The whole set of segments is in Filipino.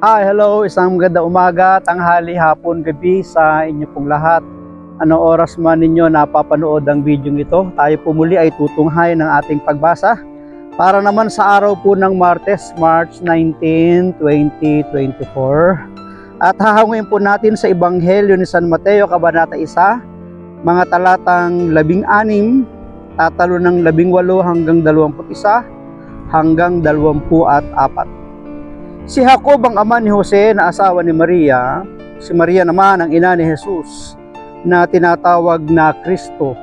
Hi, hello, isang magandang umaga, tanghali, hapon, gabi sa inyo pong lahat. Anong oras man ninyo napapanood ang video ito, tayo po muli ay tutunghay ng ating pagbasa para naman sa araw po ng Martes, March 19, 2024. At hahangin po natin sa Ebanghelyo ni San Mateo, Kabanata 1, mga talatang 16, tatalo ng 18 hanggang 21 hanggang 24. Si Jacob ang ama ni Jose na asawa ni Maria, si Maria naman ang ina ni Jesus na tinatawag na Kristo.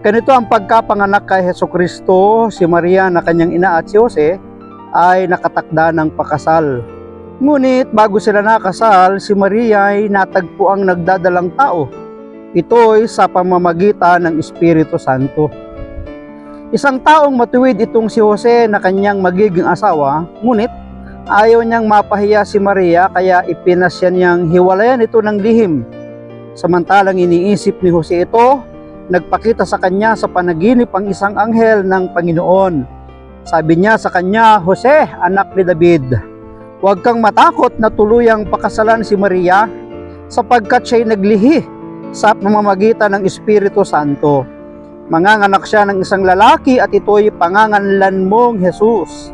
Ganito ang pagkapanganak kay Jesucristo, si Maria na kanyang ina at si Jose ay nakatakda ng pakasal. Ngunit bago sila nakasal, si Maria ay natagpo ang nagdadalang tao. Ito'y sa pamamagitan ng Espiritu Santo. Isang taong matuwid itong si Jose na kanyang magiging asawa, ngunit ayaw niyang mapahiya si Maria kaya ipinasya niyang hiwalayan ito ng lihim. Samantalang iniisip ni Jose ito, nagpakita sa kanya sa panaginip ang isang anghel ng Panginoon. Sabi niya sa kanya, "Jose, anak ni David, huwag kang matakot na tuluyang pakasalan si Maria sapagkat siya'y naglihi sa pamamagitan ng Espiritu Santo. Manganganak siya ng isang lalaki at ito'y panganganlan mong Jesus,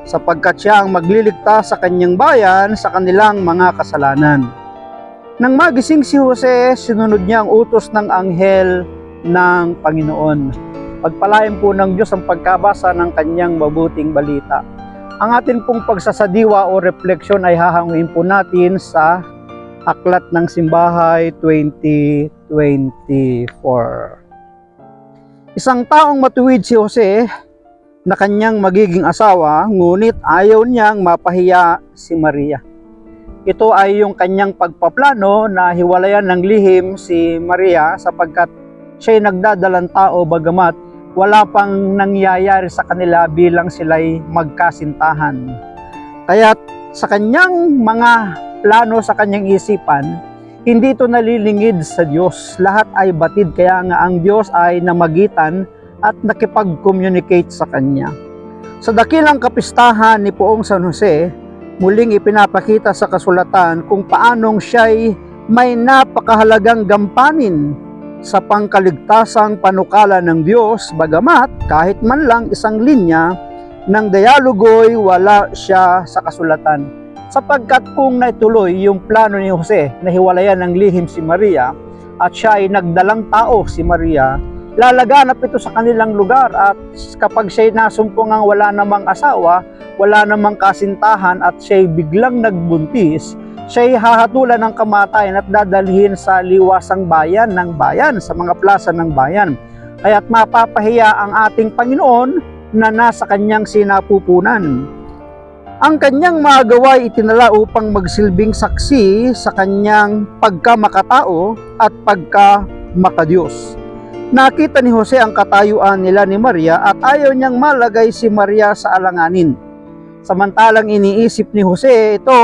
sapagkat siya ang magliligtas sa kanyang bayan sa kanilang mga kasalanan." Nang magising si Jose, sinunod niya ang utos ng anghel ng Panginoon. Pagpalain po ng Diyos ang pagkabasa ng kanyang mabuting balita. Ang atin pong pagsasadiwa o refleksyon ay hahanguin po natin sa Aklat ng Simbahay 2024. Isang taong matuwid si Jose na kanyang magiging asawa, ngunit ayaw niyang mapahiya si Maria. Ito ay yung kanyang pagpaplano na hiwalayan ng lihim si Maria sapagkat siya'y nagdadalang tao bagamat wala pang nangyayari sa kanila bilang sila'y magkasintahan. Kaya sa kanyang mga plano sa kanyang isipan, hindi ito nalilingid sa Diyos. Lahat ay batid, kaya nga ang Diyos ay namagitan at nakipag-communicate sa kanya. Sa dakilang kapistahan ni Poong San Jose, muling ipinapakita sa kasulatan kung paanong siya'y may napakahalagang gampanin sa pangkaligtasang panukala ng Diyos, bagamat kahit man lang isang linya ng dialogo'y wala siya sa kasulatan. Sapagkat kung naituloy yung plano ni Jose na hiwalayan ng lihim si Maria at siya ay nagdalang tao si Maria, lalaganap ito sa kanilang lugar at kapag siya'y nasumpungang wala namang asawa, wala namang kasintahan at siya'y biglang nagbuntis, siya'y hahatulan ng kamatayan at dadalhin sa liwasang bayan ng bayan, sa mga plaza ng bayan. Kaya't mapapahiya ang ating Panginoon na nasa kanyang sinapupunan. Ang kanyang mga gawa ay itinala upang magsilbing saksi sa kanyang pagkamakatao at pagkamakadiyos. Nakita ni Jose ang katayuan nila ni Maria at ayaw niyang malagay si Maria sa alanganin. Samantalang iniisip ni Jose ito,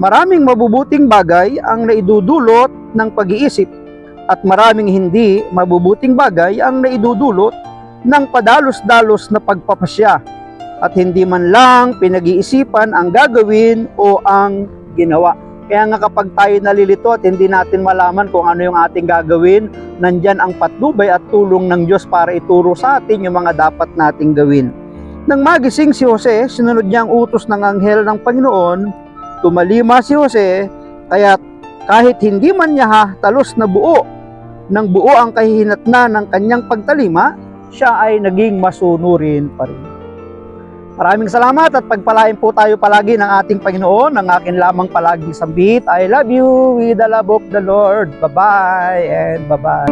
maraming mabubuting bagay ang naidudulot ng pag-iisip at maraming hindi mabubuting bagay ang naidudulot ng padalos-dalos na pagpapasya at hindi man lang pinag-iisipan ang gagawin o ang ginawa. Kaya nga kapag tayo nalilito at hindi natin malaman kung ano yung ating gagawin, nandyan ang patnubay at tulong ng Diyos para ituro sa atin yung mga dapat nating gawin. Nang magising si Jose, sinunod niya ang utos ng anghel ng Panginoon, tumalima si Jose, kaya kahit hindi man niya talos na buo ang kahihinatnan ng kanyang pagtalima, siya ay naging masunurin pa rin. Maraming salamat at pagpalain po tayo palagi ng ating Panginoon. Ang akin lamang palaging sambit, I love you with the love of the Lord. Bye-bye and bye-bye.